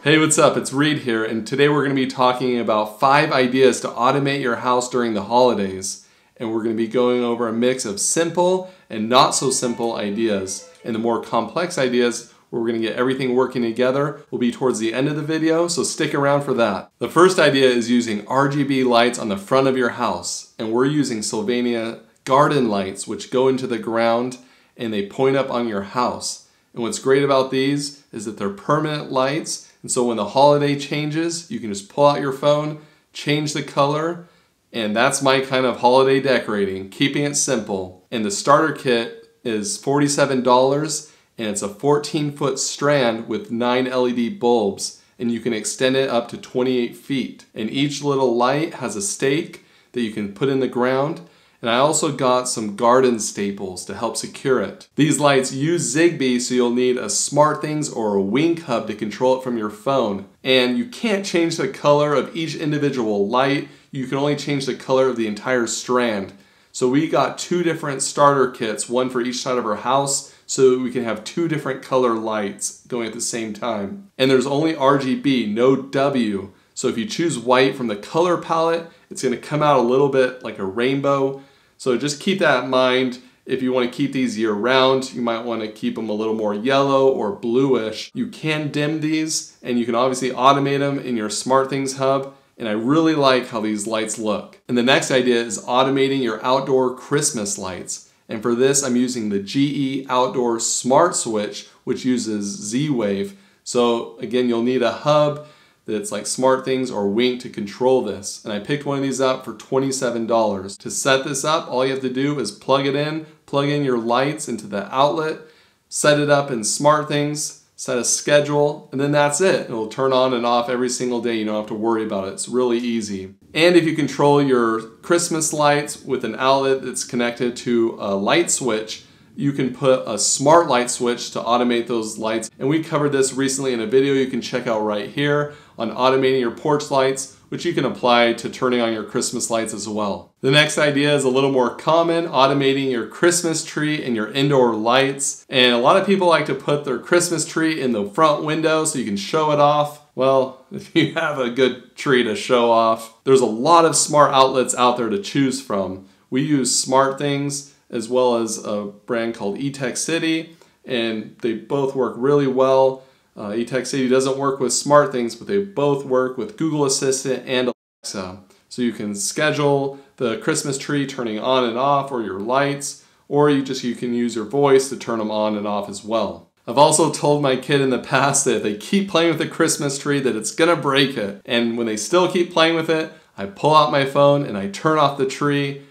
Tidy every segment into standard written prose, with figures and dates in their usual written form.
Hey, what's up? It's Reed here, and today we're going to be talking about 5 ideas to automate your house during the holidays. And we're going to be going over a mix of simple and not so simple ideas. And the more complex ideas, where we're going to get everything working together, will be towards the end of the video, so stick around for that. The first idea is using RGB lights on the front of your house. And we're using Sylvania garden lights, which go into the ground and they point up on your house. And what's great about these is that they're permanent lights. And so when the holiday changes, you can just pull out your phone, change the color, and that's my kind of holiday decorating, keeping it simple. And the starter kit is $47, and it's a 14-foot strand with 9 LED bulbs, and you can extend it up to 28 feet. And each little light has a stake that you can put in the ground. And I also got some garden staples to help secure it. These lights use Zigbee, so you'll need a SmartThings or a Wink hub to control it from your phone. And you can't change the color of each individual light. You can only change the color of the entire strand. So we got 2 different starter kits, one for each side of our house, so that we can have 2 different color lights going at the same time. And there's only RGB, no W. So if you choose white from the color palette, it's going to come out a little bit like a rainbow. So just keep that in mind. If you want to keep these year round, you might want to keep them a little more yellow or bluish. You can dim these, and you can obviously automate them in your SmartThings hub. And I really like how these lights look. And the next idea is automating your outdoor Christmas lights. And for this, I'm using the GE Outdoor Smart Switch, which uses Z-Wave. So again, you'll need a hub that's like SmartThings or Wink to control this. And I picked one of these up for $27. To set this up, all you have to do is plug in your lights into the outlet, set it up in SmartThings, set a schedule, and then that's it. It'll turn on and off every single day. You don't have to worry about it. It's really easy. And if you control your Christmas lights with an outlet that's connected to a light switch, you can put a smart light switch to automate those lights. And we covered this recently in a video you can check out right here on automating your porch lights, which you can apply to turning on your Christmas lights as well. The next idea is a little more common, automating your Christmas tree and your indoor lights. And a lot of people like to put their Christmas tree in the front window so you can show it off. Well, if you have a good tree to show off, there's a lot of smart outlets out there to choose from. We use SmartThings as well as a brand called eTech City, and they both work really well. eTech City doesn't work with SmartThings, but they both work with Google Assistant and Alexa. So you can schedule the Christmas tree turning on and off, or your lights, or you can use your voice to turn them on and off as well. I've also told my kid in the past that if they keep playing with the Christmas tree, that it's gonna break it. And when they still keep playing with it, I pull out my phone and I turn off the tree.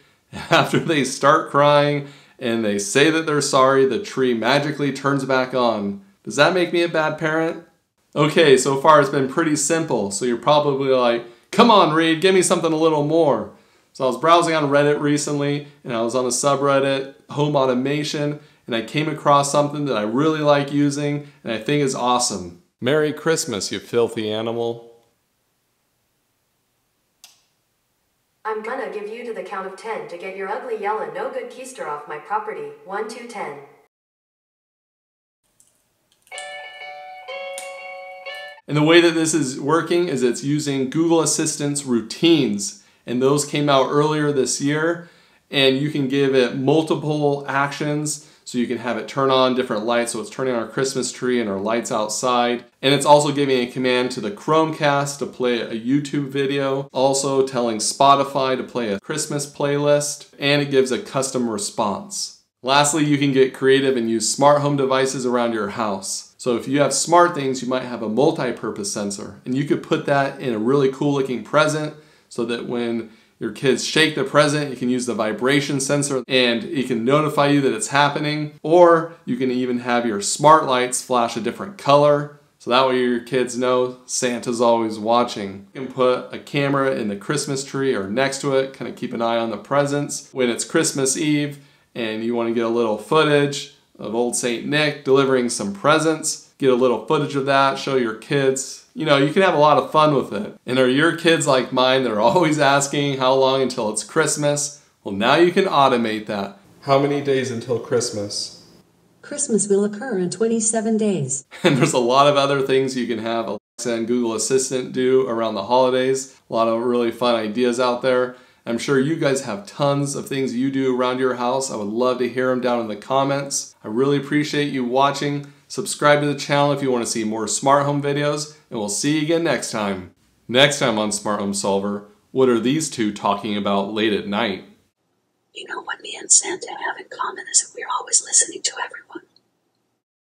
After they start crying and they say that they're sorry, the tree magically turns back on. Does that make me a bad parent? Okay, so far it's been pretty simple. So you're probably like, come on Reed, give me something a little more. So I was browsing on Reddit recently, and I was on the subreddit Home Automation, and I came across something that I really like using and I think is awesome. Merry Christmas, you filthy animal. I'm gonna give you to the count of 10 to get your ugly yellow no good keister off my property. 1, 2, 10. And the way that this is working is it's using Google Assistant's routines. And those came out earlier this year. And you can give it multiple actions. So you can have it turn on different lights. So it's turning on our Christmas tree and our lights outside. And it's also giving a command to the Chromecast to play a YouTube video. Also telling Spotify to play a Christmas playlist. And it gives a custom response. Lastly, you can get creative and use smart home devices around your house. So if you have SmartThings, you might have a multi-purpose sensor. And you could put that in a really cool looking present so that when your kids shake the present, you can use the vibration sensor and it can notify you that it's happening. Or you can even have your smart lights flash a different color. So that way your kids know Santa's always watching. You can put a camera in the Christmas tree or next to it, kind of keep an eye on the presents. When it's Christmas Eve and you want to get a little footage of old Saint Nick delivering some presents, get a little footage of that, show your kids. You know, you can have a lot of fun with it. And are your kids like mine that are always asking how long until it's Christmas? Well, now you can automate that. How many days until Christmas? Christmas will occur in 27 days. And there's a lot of other things you can have and Google Assistant do around the holidays. A lot of really fun ideas out there. I'm sure you guys have tons of things you do around your house. I would love to hear them down in the comments. I really appreciate you watching. Subscribe to the channel if you want to see more smart home videos, and we'll see you again next time. Next time on Smart Home Solver, what are these two talking about late at night? You know what me and Santa have in common is that we're always listening to everyone.